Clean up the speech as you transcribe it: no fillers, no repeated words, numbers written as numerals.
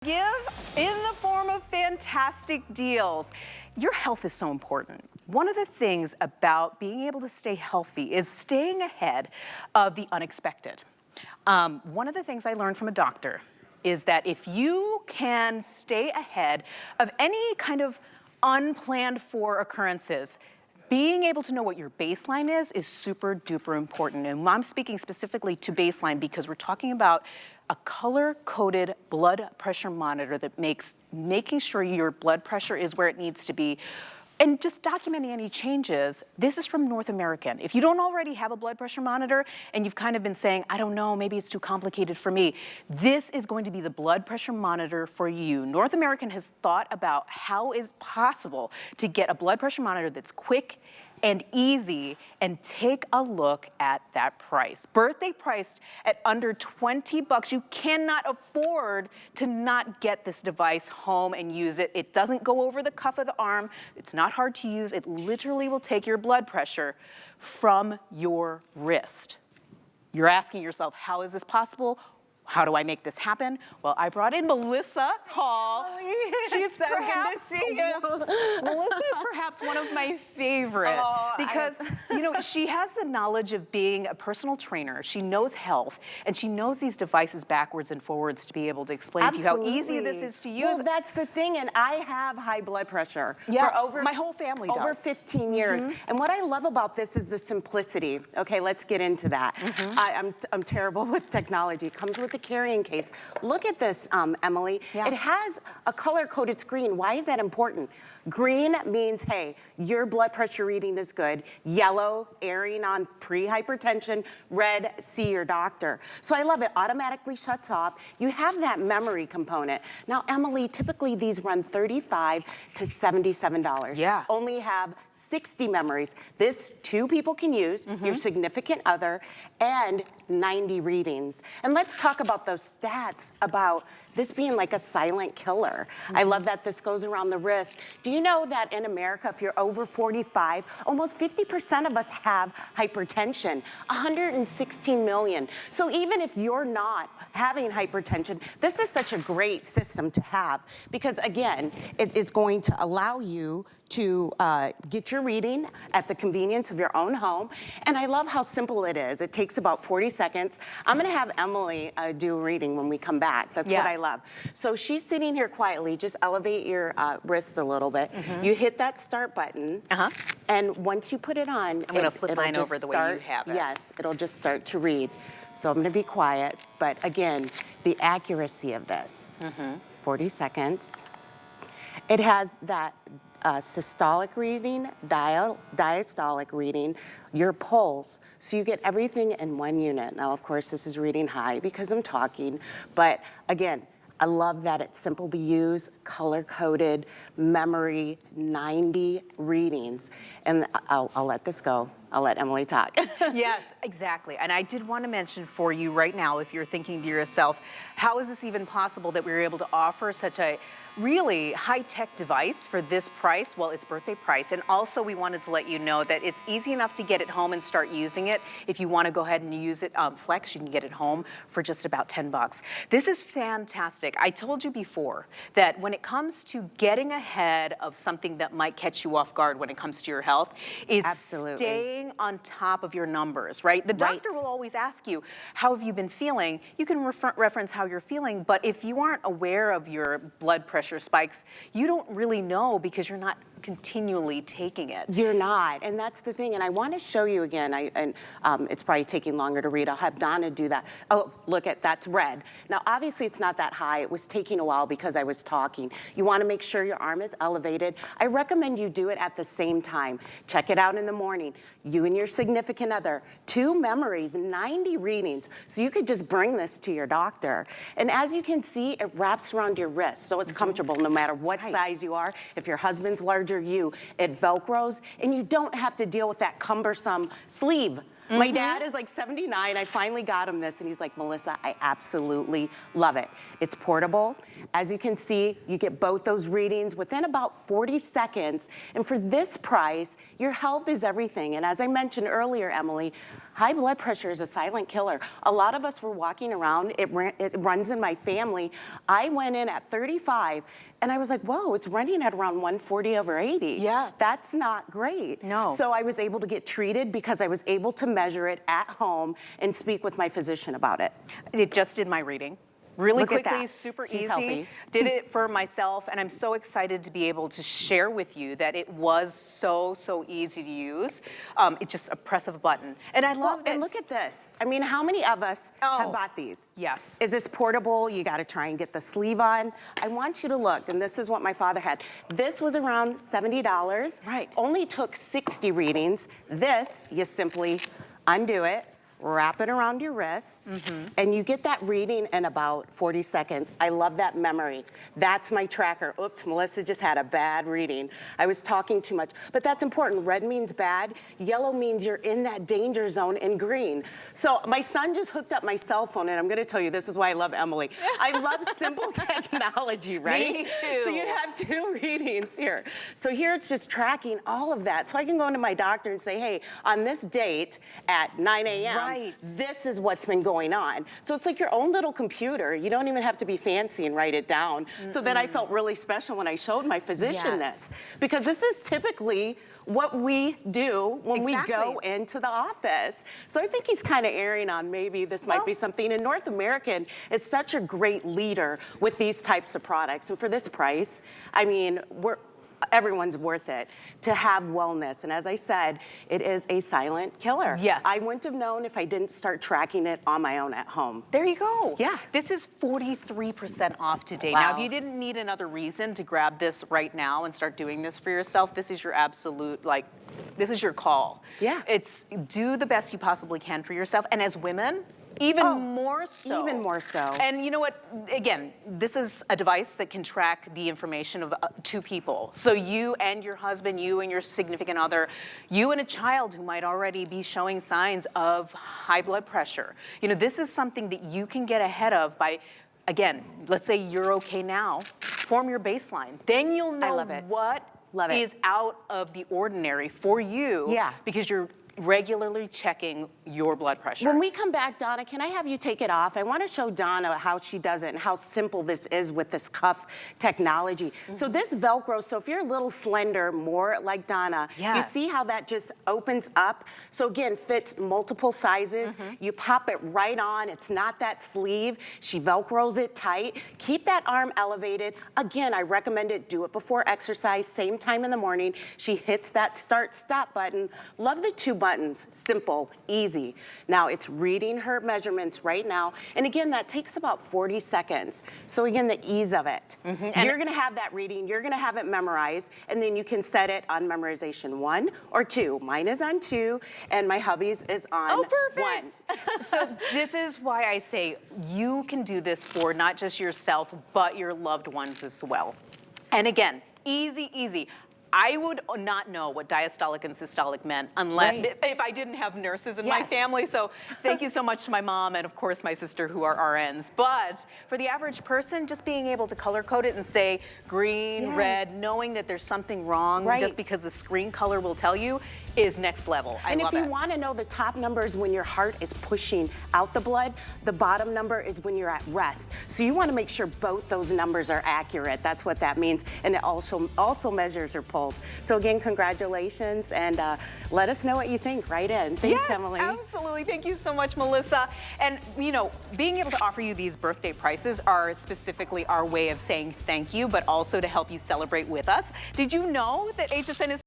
Give in the form of fantastic deals. Your health is so important. One of the things about being able to stay healthy is staying ahead of the unexpected. One of the things I learned from a doctor is that if you can stay ahead of any kind of unplanned for occurrences, being able to know what your baseline is super duper important. And I'm speaking specifically to baseline because we're talking about a color-coded blood pressure monitor that makes making sure your blood pressure is where it needs to be and just documenting any changes. This is from North American. If you don't already have a blood pressure monitor and you've kind of been saying, I don't know, maybe it's too complicated for me, this is going to be the blood pressure monitor for you. North American has thought about how is possible to get a blood pressure monitor that's quick and easy, and take a look at that price. Birthday priced at under 20 bucks. You cannot afford to not get this device home and use it. It doesn't go over the cuff of the arm. It's not hard to use. It literally will take your blood pressure from your wrist. You're asking yourself, how is this possible? How do I make this happen? Well, I brought in Melissa Hall. She's so perhaps good to see you. Melissa is perhaps one of my favorite because you know, she has the knowledge of being a personal trainer. She knows health and she knows these devices backwards and forwards to be able to explain to you how easy this is to use. Well, that's the thing, and I have high blood pressure for over my whole family does. Over 15 years. And what I love about this is the simplicity. Okay, let's get into that. I'm terrible with technology. It comes with a carrying case. Look at this, Emily. It has a color-coded screen. Why is that important? Green means, hey, your blood pressure reading is good. Yellow, erring on pre-hypertension. Red, see your doctor. So I love it. Automatically shuts off. You have that memory component. Now, Emily, typically these run $35 to $77. Yeah. Only have 60 memories. This 2 people can use, your significant other, and 90 readings. And let's talk about those stats about this being like a silent killer. I love that this goes around the wrist. Do you know that in America, if you're over 45, almost 50% of us have hypertension, 116 million. So even if you're not having hypertension, this is such a great system to have because again, it is going to allow you to get your reading at the convenience of your own home. And I love how simple it is. It takes about 40 seconds. I'm gonna have Emily do a reading when we come back. That's what I love. So she's sitting here quietly. Just elevate your wrist a little bit. You hit that start button. And once you put it on, I'm gonna flip mine over the way you have it. Yes, it'll just start to read. So I'm gonna be quiet. But again, the accuracy of this, 40 seconds. It has that systolic reading, diastolic reading, your pulse, so you get everything in one unit. Now, of course, this is reading high because I'm talking, but again, I love that it's simple to use, color-coded, memory, 90 readings. And I'll let this go. I'll let Emily talk. Yes, exactly. And I did want to mention for you right now, if you're thinking to yourself, how is this even possible that we were able to offer such a really high-tech device for this price? Well, it's birthday price. And also we wanted to let you know that it's easy enough to get it home and start using it. If you want to go ahead and use it, Flex, you can get it home for just about 10 bucks. This is fantastic. I told you before that when it comes to getting ahead of something that might catch you off guard when it comes to your health is staying on top of your numbers, right? The doctor will always ask you, how have you been feeling? You can reference how you're feeling, but if you aren't aware of your blood pressure spikes, you don't really know because you're not continually taking it. You're not, and that's the thing. And I want to show you again, it's probably taking longer to read. I'll have Donna do that. Oh, look at, that's red. Now, obviously it's not that high. It was taking a while because I was talking. You want to make sure your arm is elevated. I recommend you do it at the same time. Check it out in the morning. You and your significant other, 2 memories, 90 readings. So you could just bring this to your doctor. And as you can see, it wraps around your wrist. So it's comfortable no matter what size you are. If your husband's larger, it Velcros, and you don't have to deal with that cumbersome sleeve. My dad is like 79. I finally got him this, and he's like, Melissa, I absolutely love it. It's portable. As you can see, you get both those readings within about 40 seconds. And for this price, your health is everything. And as I mentioned earlier, Emily, High blood pressure is a silent killer. A lot of us were walking around, it runs in my family. I went in at 35 and I was like, whoa, it's running at around 140/80. Yeah. That's not great. No. So I was able to get treated because I was able to measure it at home and speak with my physician about it. It just did my reading. Really Look at quickly, that. super She's easy. healthy. Did it for myself, and I'm so excited to be able to share with you that it was so easy to use. It's just a press of a button. And I love that. And look at this. I mean, how many of us have bought these? Yes. Is this portable? You gotta try and get the sleeve on. I want you to look, and this is what my father had. This was around $70. Right. Only took 60 readings. This, you simply undo it, wrap it around your wrist, and you get that reading in about 40 seconds. I love that memory. That's my tracker. Oops, Melissa just had a bad reading. I was talking too much, but that's important. Red means bad, yellow means you're in that danger zone, and green. So my son just hooked up my cell phone, and I'm gonna tell you, this is why I love Emily. I love simple technology, right? Me too. So you have 2 readings here. So here it's just tracking all of that. So I can go into my doctor and say, hey, on this date at 9 a.m., Right. this is what's been going on. So it's like your own little computer. You don't even have to be fancy and write it down. So then I felt really special when I showed my physician this, because this is typically what we do when we go into the office. So I think he's kind of erring on maybe this might be something. And North American is such a great leader with these types of products. And for this price, I mean, everyone's worth it to have wellness. And as I said, it is a silent killer. Yes. I wouldn't have known if I didn't start tracking it on my own at home. There you go. Yeah. This is 43% off today. Wow. Now, if you didn't need another reason to grab this right now and start doing this for yourself, this is your absolute, this is your call. Yeah. It's do the best you possibly can for yourself. And as women, even more so. Even more so. And you know what? Again, this is a device that can track the information of 2 people. So you and your husband, you and your significant other, you and a child who might already be showing signs of high blood pressure. You know, this is something that you can get ahead of by, again, let's say you're okay now, form your baseline. Then you'll know what is out of the ordinary for you because you're regularly checking your blood pressure. When we come back, Donna, can I have you take it off? I want to show Donna how she does it and how simple this is with this cuff technology. So this Velcro, so if you're a little slender, more like Donna, you see how that just opens up? So again, fits multiple sizes. You pop it right on. It's not that sleeve. She Velcros it tight. Keep that arm elevated. Again, I recommend it. Do it before exercise, same time in the morning. She hits that start-stop button. Love the 2 buttons. Simple, easy. Now it's reading her measurements right now. And again, that takes about 40 seconds. So again, the ease of it. You're gonna have that reading, you're gonna have it memorized, and then you can set it on memorization 1 or 2. Mine is on 2, and my hubby's is on 1. So this is why I say you can do this for not just yourself, but your loved ones as well. And again, easy. I would not know what diastolic and systolic meant unless if I didn't have nurses in my family. So thank you so much to my mom and of course my sister who are RNs. But for the average person, just being able to color code it and say green, red, knowing that there's something wrong just because the screen color will tell you is next level. I love it. And if you want to know, the top number is when your heart is pushing out the blood. The bottom number is when you're at rest. So you want to make sure both those numbers are accurate. That's what that means. And it also measures your pulse. So again, congratulations, and let us know what you think. Right in. Thanks, Emily. Absolutely. Thank you so much, Melissa. And you know, being able to offer you these birthday prices are specifically our way of saying thank you, but also to help you celebrate with us. Did you know that HSN is